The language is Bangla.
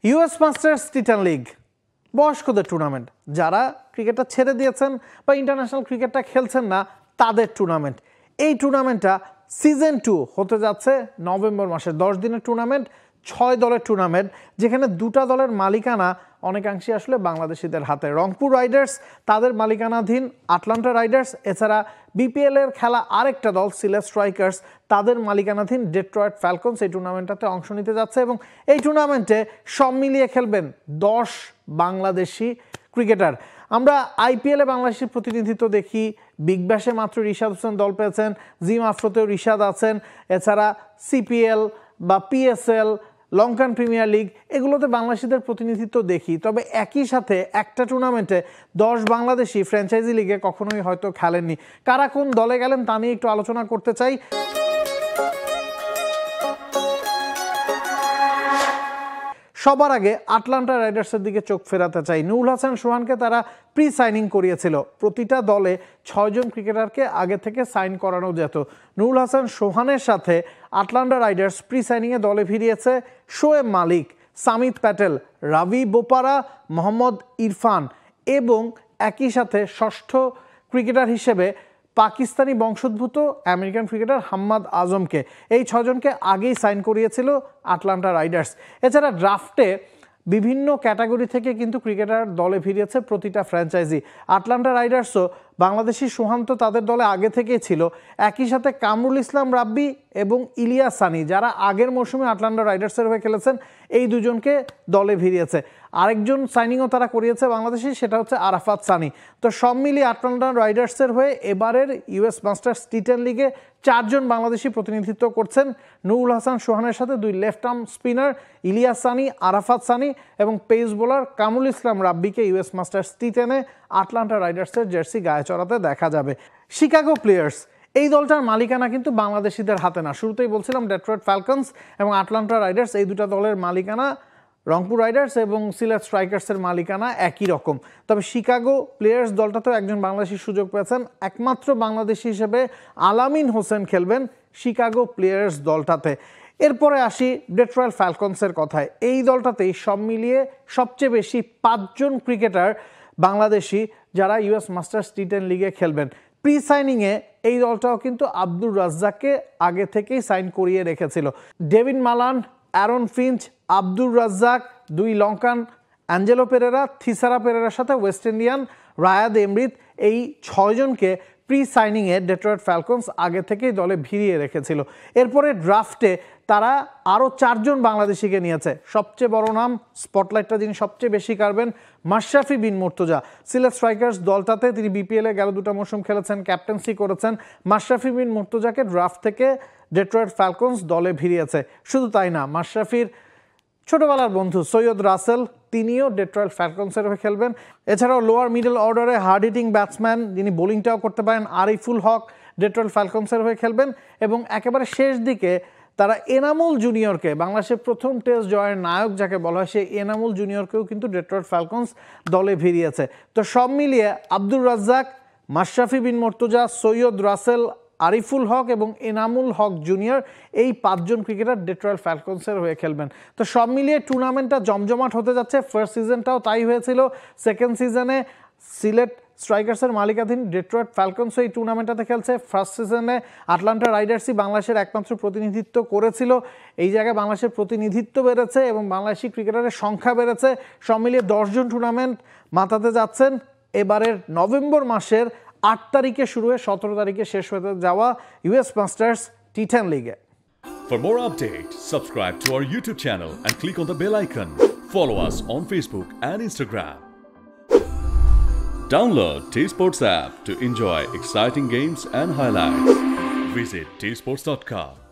ইউএস মাস্টার্স টি10 লিগ বয়স্কদের টুর্নামেন্ট, যারা ক্রিকেটটা ছেড়ে দিয়েছেন বা ইন্টারন্যাশনাল ক্রিকেটটা খেলছেন না তাদের টুর্নামেন্ট। এই টুর্নামেন্টটা সিজন 2 হতে যাচ্ছে নভেম্বর মাসে। 10 দিনের টুর্নামেন্ট, 6 দলের টুর্নামেন্ট, যেখানে দুটা দলের মালিকানা অনেকাংশে আসলে বাংলাদেশিদের হাতে। রংপুর রাইডার্স তাদের মালিকানাধীন আটলান্টা রাইডার্স, এছাড়া বিপিএল এর খেলা আরেকটা দল সিলেট স্ট্রাইকার্স তাদের মালিকানাধীন ডেট্রয়েট ফ্যালকনস এই টুর্নামেন্টটাতে অংশ নিতে যাচ্ছে এবং এই টুর্নামেন্টে সব মিলিয়ে খেলবেন 10 বাংলাদেশি ক্রিকেটার। আমরা আইপিএলে বাংলাদেশের প্রতিনিধিত্ব দেখি, বিগ ব্যাশে মাত্র রিশাদ হোসেন দল পেয়েছেন, জিম আফ্রোতেও রিশাদ আছেন, এছাড়া সিপিএল বা পিএসএল, লঙ্কান প্রিমিয়ার লিগ, এগুলোতে বাংলাদেশিদের প্রতিনিধিত্ব দেখি। তবে একই সাথে একটা টুর্নামেন্টে 10 বাংলাদেশি ফ্র্যাঞ্চাইজি লিগে কখনোই হয়তো খেলেননি। কারা কোন দলে গেলেন তা নিয়ে একটু আলোচনা করতে চাই। সবার আগে আটলান্টা রাইডার্সের দিকে চোখ ফেরাতে চাই। নুরুল হাসান সোহানকে তারা প্রি সাইনিং করিয়েছিল। প্রতিটা দলে 6 জন ক্রিকেটারকে আগে থেকে সাইন করানো যেত। নুরুল হাসান সোহানের সাথে আটলান্টা রাইডার্স প্রি সাইনিংয়ে দলে ফিরিয়েছে শোয়েব মালিক, সামিত প্যাটেল, রাভি বোপারা, মোহাম্মদ ইরফান এবং একই সাথে ষষ্ঠ ক্রিকেটার হিসেবে পাকিস্তানি বংশোদ্ভূত আমেরিকান ক্রিকেটার হাম্মাদ আজমকে। এই 6 জনকে আগেই সাইন করিয়েছিল আটলান্টা রাইডার্স। এছাড়া ড্রাফটে বিভিন্ন ক্যাটাগরি থেকে কিন্তু ক্রিকেটার দলে ফিরিয়েছে প্রতিটা ফ্র্যাঞ্চাইজি। আটলান্টা রাইডার্সও বাংলাদেশি সোহান তো তাদের দলে আগে থেকেই ছিল, একই সাথে কামরুল ইসলাম রাব্বি এবং ইলিয়াস সানি যারা আগের মৌসুমে আটলান্টা রাইডার্সের হয়ে খেলেছেন, এই দুজনকে দলে ভিড়িয়েছে। আরেকজন সাইনিংও তারা করিয়েছে বাংলাদেশি, সেটা হচ্ছে আরাফাত সানি। তো সব মিলিয়ে আটলান্টা রাইডার্সের হয়ে এবারের ইউএস মাস্টার্স টি10 লিগে 4 জন বাংলাদেশি প্রতিনিধিত্ব করছেন। নুরুল হাসান সোহানের সাথে 2 left arm spinner Ilias Sunny, Arafat Sunny এবং পেস বোলার কামরুল ইসলাম রাব্বিকে ইউএস মাস্টার্স টি10-এ আটলান্টা রাইডার্সের জার্সি গায়ে চড়াতে দেখা যাবে। শিকাগো প্লেয়ার্স এই দলটার মালিকানা কিন্তু বাংলাদেশিদের হাতে না। শুরুতেই বলছিলাম ডেট্রয়েট ফ্যালকনস এবং আটলান্টা রাইডার্স, এই দুটা দলের মালিকানা রংপুর রাইডার্স এবং সিলেট স্ট্রাইকার্সের মালিকানা একই রকম। তবে শিকাগো প্লেয়ার্স দলটাতেও একজন বাংলাদেশি সুযোগ পেয়েছেন। একমাত্র বাংলাদেশি হিসেবে আলামিন হোসেন খেলবেন শিকাগো প্লেয়ার্স দলটাতে। এরপরে আসি ডেট্রয়েট ফ্যালকনসের কথায়। এই দলটাতেই সব মিলিয়ে সবচেয়ে বেশি 5 জন ক্রিকেটার বাংলাদেশি যারা ইউএস মাস্টার্স টি10 লিগে খেলবেন। প্রি সাইনিংয়ে এই দলটাও কিন্তু আব্দুর রাজ্জাককে আগে থেকেই সাইন করিয়ে রেখেছিল। David Malan, Aaron Finch, Abdur Razzak, 2 Lankan Angelo Perera, Thisara পেরেরার সাথে ওয়েস্ট ইন্ডিয়ান রায়াদ এমরিত, এই 6 জনকে প্রি সাইনিংয়ে ডেট্রয়েট ফ্যালকনস আগে থেকেই দলে ভিড়িয়ে রেখেছিল। এরপরে ড্রাফটে তারা আরও 4 জন বাংলাদেশিকে নিয়েছে। সবচেয়ে বড় নাম, স্পটলাইটটা যিনি সবচেয়ে বেশি কাড়বেন, মাশরাফি বিন মুর্তজা। সিলেট স্ট্রাইকার্স দলটাতে তিনি বিপিএলে গেল 2টা মৌসুম খেলেছেন, ক্যাপ্টেন্সি করেছেন। মাশরাফি বিন মুর্তজাকে ড্রাফট থেকে ডেট্রয়েট ফ্যালকনস দলে ভিড়িয়েছে। শুধু তাই না, মাশরাফির ছোটবেলার বন্ধু সৈয়দ রাসেল, তিনিও ডেট্রয়েট ফ্যালকনসের হয়ে খেলবেন। এছাড়াও লোয়ার মিডল অর্ডারে হার্ড হিটিং ব্যাটসম্যান, যিনি বোলিংটাও করতে পারেন, আরিফুল হক ডেট্রয়েট ফ্যালকনসের হয়ে খেলবেন। এবং একেবারে শেষ দিকে তারা এনামুল জুনিয়রকে, বাংলাদেশের প্রথম টেস্ট জয়ের নায়ক যাকে বলা হয়, সেই এনামুল জুনিয়রকেও কিন্তু ডেট্রয়েট ফ্যালকনস দলে ভিড়িয়েছে। তো সব মিলিয়ে আব্দুর রাজ্জাক, মাশরাফি বিন মুর্তজা, সৈয়দ রাসেল, আরিফুল হক এবং এনামুল হক জুনিয়র, এই 5 জন ক্রিকেটার ডেট্রয়েট ফ্যালকনসের হয়ে খেলবেন। তো সব মিলিয়ে টুর্নামেন্টটা জমজমাট হতে যাচ্ছে। ফার্স্ট সিজনটাও তাই হয়েছিল। সেকেন্ড সিজনে সিলেট স্ট্রাইকার্সের মালিকাধীন ডেট্রয়েট ফ্যালকনসও এই টুর্নামেন্টটাতে খেলছে। ফার্স্ট সিজনে আটলান্টা রাইডার্সই বাংলাদেশের একমাত্র প্রতিনিধিত্ব করেছিল। এই জায়গায় বাংলাদেশের প্রতিনিধিত্ব বেড়েছে এবং বাংলাদেশি ক্রিকেটারের সংখ্যা বেড়েছে। সব মিলিয়ে 10 জন টুর্নামেন্ট মাতাতে যাচ্ছেন এবারের নভেম্বর মাসের 8 তারিখে শুরু হয়ে 17 তারিখে শেষ হতে যাওয়া ইউএস মাস্টার্স টি10 লিগে। For more updates, subscribe to our YouTube channel and click on the bell icon. Follow us on Facebook and Instagram. Download T-Sports app to enjoy exciting games and highlights. Visit tsports.com.